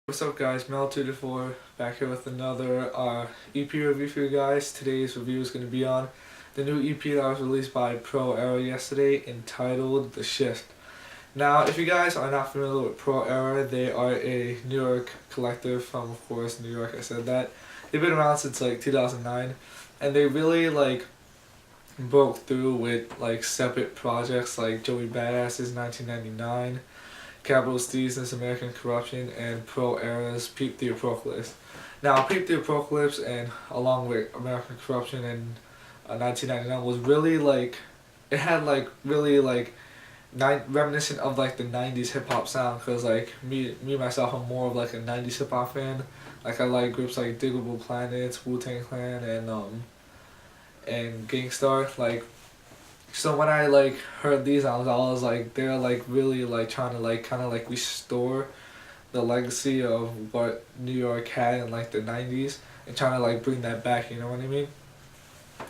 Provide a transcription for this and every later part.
What's up guys, Mel224 back here with another EP review for you guys. Today's review is going to be on the new EP that was released by Pro Era yesterday entitled The Shift. Now if you guys are not familiar with Pro Era, they are a New York collective from, of course, New York. I said that. They've been around since like 2009 and they really broke through with separate projects like Joey Badass's 1999, Capital Steez's This American Corruption, and Pro Era's Peep the Apocalypse. Now, Peep the Apocalypse, and along with American Corruption in 1999, was really it had reminiscent of the 90s hip hop sound, cause me myself, I'm more of a 90s hip hop fan. I like groups like Diggable Planets, Wu-Tang Clan, and Gangstar. So when I heard these albums, I was they're really trying to kind of restore the legacy of what New York had in the 90s and trying to bring that back, you know what I mean?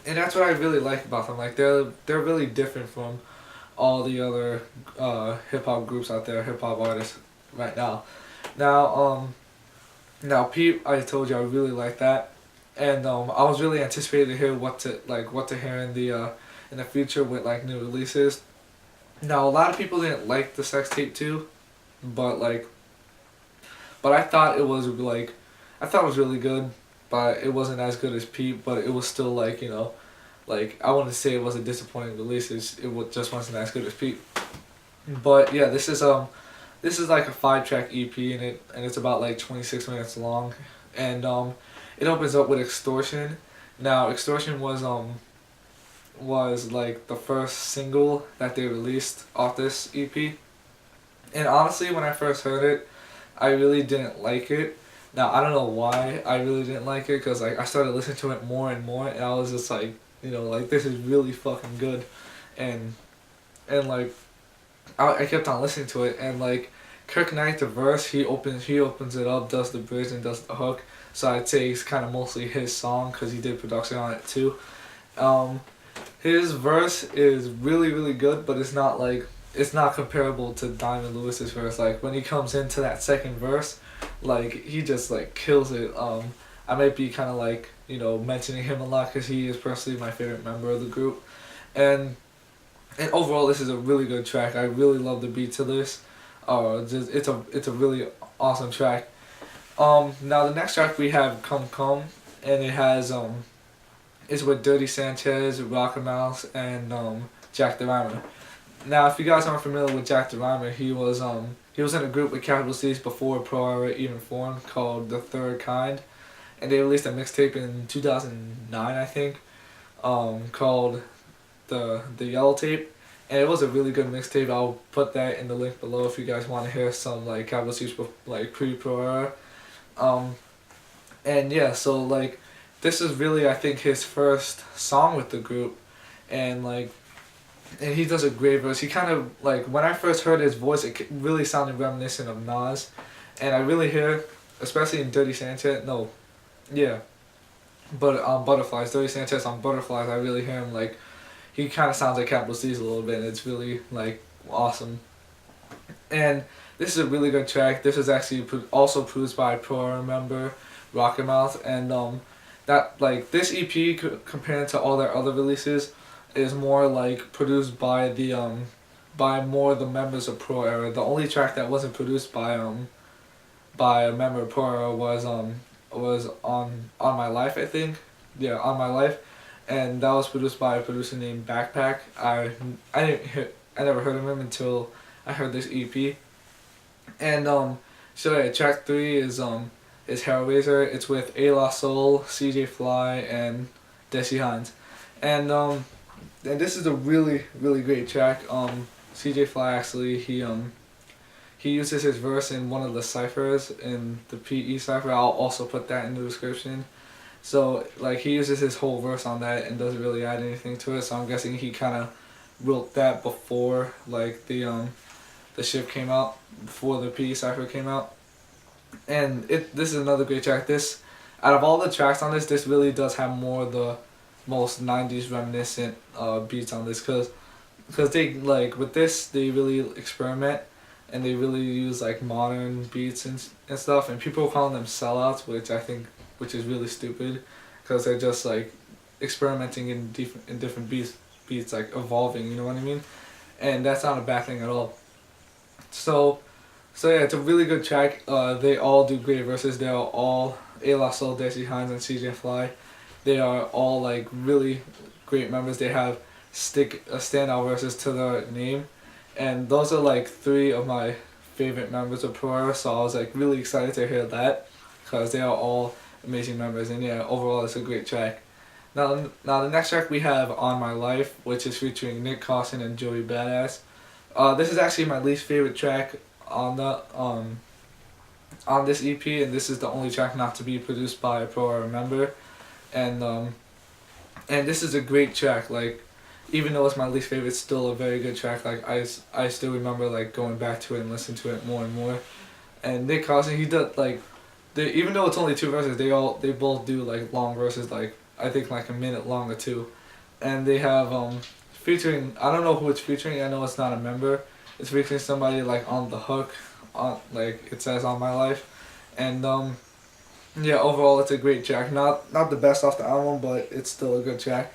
And that's what I really like about them. They're really different from all the other hip hop groups out there, hip hop artists right now. Now Pete, I told you I really like that, and I was really anticipating to hear what to hear in the future with new releases. Now a lot of people didn't like the Sex Tape 2, but I thought it was really good, but it wasn't as good as Pete, but it was still I wouldn't say it was a disappointing release. Just wasn't as good as Pete. But yeah, this is a 5-track EP, and it's about 26 minutes long, and it opens up with Extortion. Now Extortion was the first single that they released off this EP, and honestly when I first heard it, I really didn't like it. Now I don't know why I really didn't like it, because I started listening to it more and more, and I was just this is really fucking good, and I kept on listening to it, and Kirk Knight, the verse, he opens it up, does the bridge and does the hook, so I'd say it's kind of mostly his song because he did production on it too. His verse is really good, but it's not comparable to Diamond Lewis's verse. When he comes into that second verse, he just kills it. I might be kind of mentioning him a lot because he is personally my favorite member of the group, and overall this is a really good track. I really love the beat to this. It's a really awesome track. Now the next track we have Come Come, and it has is with Dirty Sanchez, Rocket Mouse, and Jack the Rhymer. Now, if you guys aren't familiar with Jack the Rhymer, he was in a group with Capital Steez before Pro Era even formed, called The Third Kind, and they released a mixtape in 2009, I think, called the Yellow Tape, and it was a really good mixtape. I'll put that in the link below if you guys want to hear some Capital Steez pre-Pro Era. And yeah, so this is really, I think, his first song with the group, and and he does a great verse. He kind of when I first heard his voice, it really sounded reminiscent of Nas, and I really hear, especially in Dirty Sanchez, no, yeah, but on Butterflies, Dirty Sanchez on Butterflies, I really hear him he kind of sounds like Capital Steez a little bit, and it's really awesome. And this is a really good track. This is actually also produced by Pro Era member Rocket Mouth, and that this EP compared to all their other releases is more produced by by more of the members of Pro Era. The only track that wasn't produced by a member of Pro Era was on My Life, I think. Yeah, On My Life, and that was produced by a producer named Backpack. I never heard of him until I heard this EP. And so yeah, track 3 is Hellraiser. It's with A La Soul, CJ Fly, and Desi Hines, and this is a really great track. CJ Fly actually he uses his verse in one of the ciphers in the PE cipher. I'll also put that in the description. So he uses his whole verse on that and doesn't really add anything to it. So I'm guessing he kind of wrote that before the shift came out, before the PE cipher came out. And this is another great track. This, out of all the tracks on this really does have more of the most 90s reminiscent beats on this, because they with this they really experiment and they really use like modern beats and stuff. And people call them sellouts, which is really stupid, because they're just like experimenting in different beats like evolving. You know what I mean? And that's not a bad thing at all. So so yeah, it's a really good track. They all do great verses. They are all A La Soul, Desi Hines, and CJ Fly. They are all like really great members. They have standout verses to their name, and those are like three of my favorite members of Pro Era. So I was like really excited to hear that, because they are all amazing members. And yeah, overall it's a great track. Now the next track we have On My Life, which is featuring Nick Carson and Joey Badass. This is actually my least favorite track on the on this EP, and this is the only track not to be produced by a Pro Era member. And and this is a great track. Like, even though it's my least favorite, it's still a very good track. Like I still remember like going back to it and listening to it more and more. And Nick Carson, he does like, even though it's only two verses, they both do like long verses, like I think like a minute long or two, and they have featuring, I don't know who it's featuring. I know it's not a member. It's featuring somebody like on the hook, on like it says On My Life, and yeah, overall it's a great track. Not the best off the album, but it's still a good track.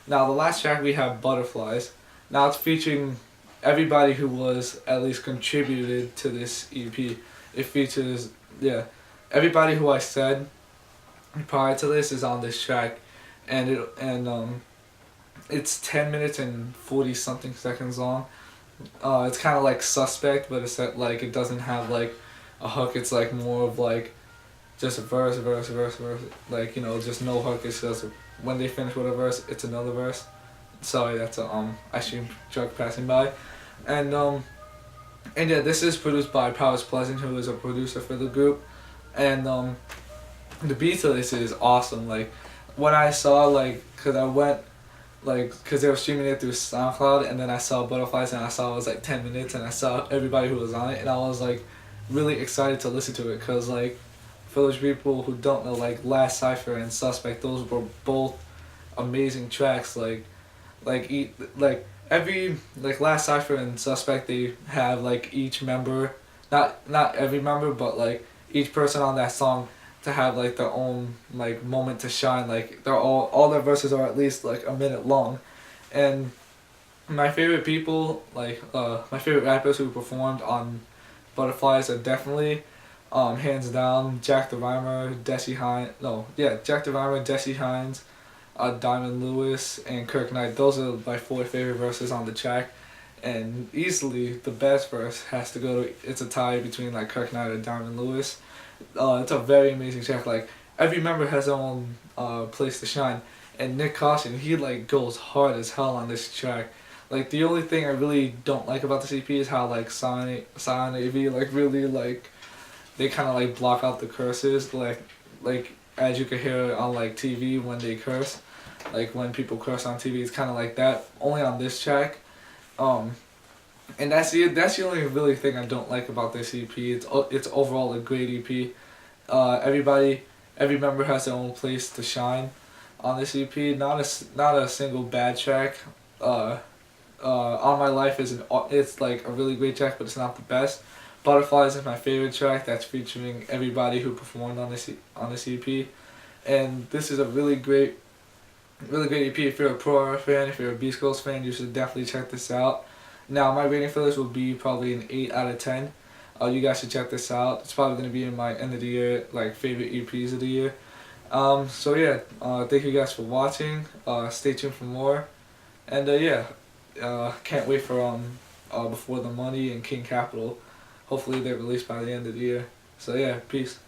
Now the last track we have Butterflies. Now it's featuring everybody who was at least contributed to this EP. It features, yeah, everybody who I said prior to this is on this track, and it's 10 minutes and 40 something seconds long. It's kind of like Suspect, but it's like it doesn't have like a hook. It's like more of like just a verse, verse, verse, verse. Like, you know, just no hook. It's just when they finish with a verse, it's another verse. Sorry, that's a ice cream truck passing by, and yeah, this is produced by Powers Pleasant, who is a producer for the group, and the beat to this is awesome. Like, when I saw like, cause I went like, cause they were streaming it through SoundCloud, and then I saw Butterflies, and I saw it was like 10 minutes, and I saw everybody who was on it, and I was like really excited to listen to it, cause like, for those people who don't know, like Last Cipher and Suspect, those were both amazing tracks. Like every like Last Cipher and Suspect, they have like each member, not every member, but like each person on that song to have like their own like moment to shine. Like they're all their verses are at least like a minute long, and my favorite people, like my favorite rappers who performed on Butterflies are definitely hands down Jack the Rhymer, Jack the Rhymer, Desi Hines, Diamond Lewis, and Kirk Knight. Those are my four favorite verses on the track, and easily the best verse has to go to, it's a tie between like Kirk Knight and Diamond Lewis. It's a very amazing track. Like, every member has their own place to shine, and Nick Carson, he like goes hard as hell on this track. Like, the only thing I really don't like about this EP is how like Silent AV like really like, they kind of like block out the curses, like as you could hear on like TV when they curse, like when people curse on TV, it's kind of like that only on this track. And that's the only really thing I don't like about this EP. It's overall a great EP. Every member has their own place to shine on this EP. Not a single bad track. On My Life it's like a really great track, but it's not the best. Butterflies is my favorite track. That's featuring everybody who performed on this EP, and this is a really great EP. If you're a Pro Era fan, if you're a Beast Coast fan, you should definitely check this out. Now my rating for this will be probably an 8 out of 10. You guys should check this out. It's probably gonna be in my end of the year like favorite EPs of the year. So yeah, thank you guys for watching. Stay tuned for more, and can't wait for Before the Money and King Capital. Hopefully they're released by the end of the year. So yeah, peace.